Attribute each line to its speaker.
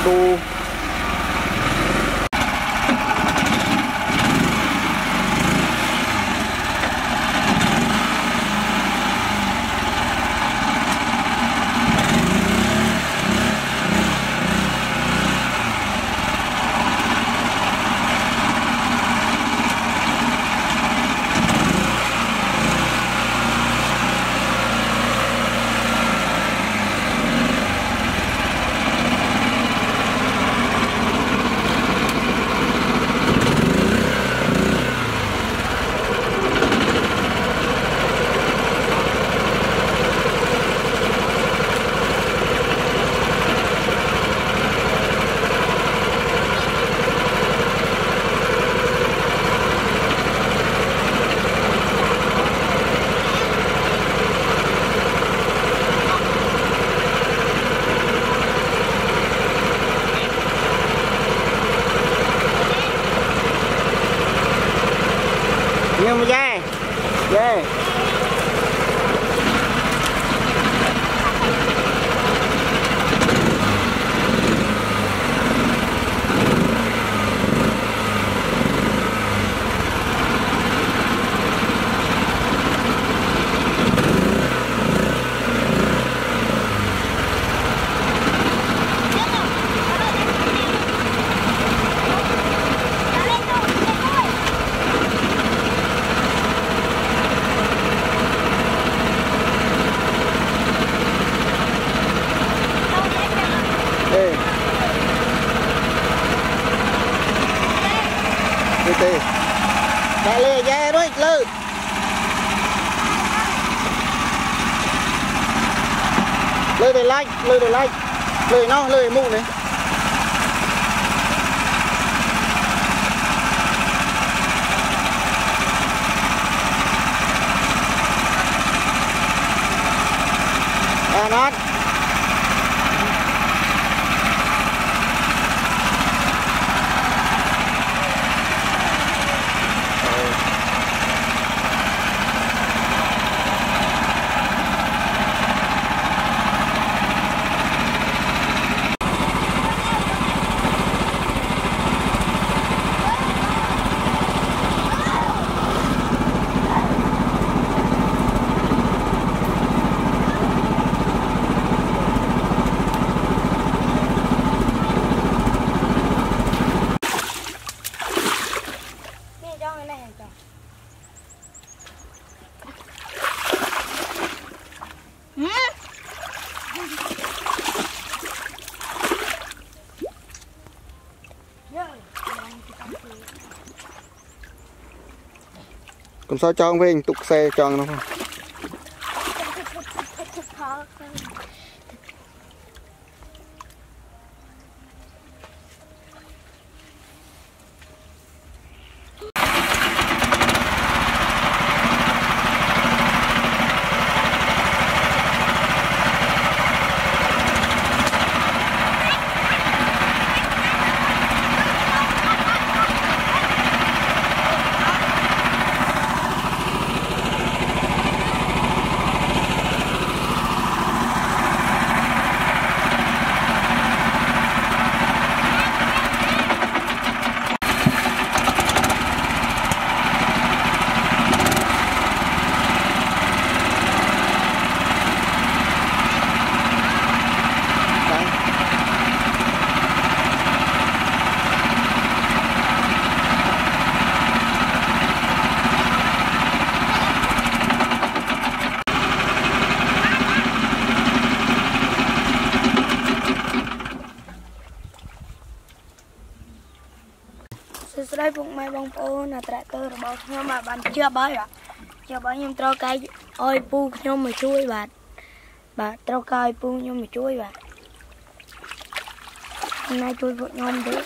Speaker 1: đu nhưng mà dê đại lê dê rồi lư để lách lư nó lư mụ này nó con sao cho với anh tục xe cho nó không đây vùng mai bông ô là tractor rồi bao nhiêu mà bạn chưa bơi nhưng trâu cây ôi pu nhưng mà chui bà trâu cây pu nhưng mà chui bà hôm nay chui vội nhom thế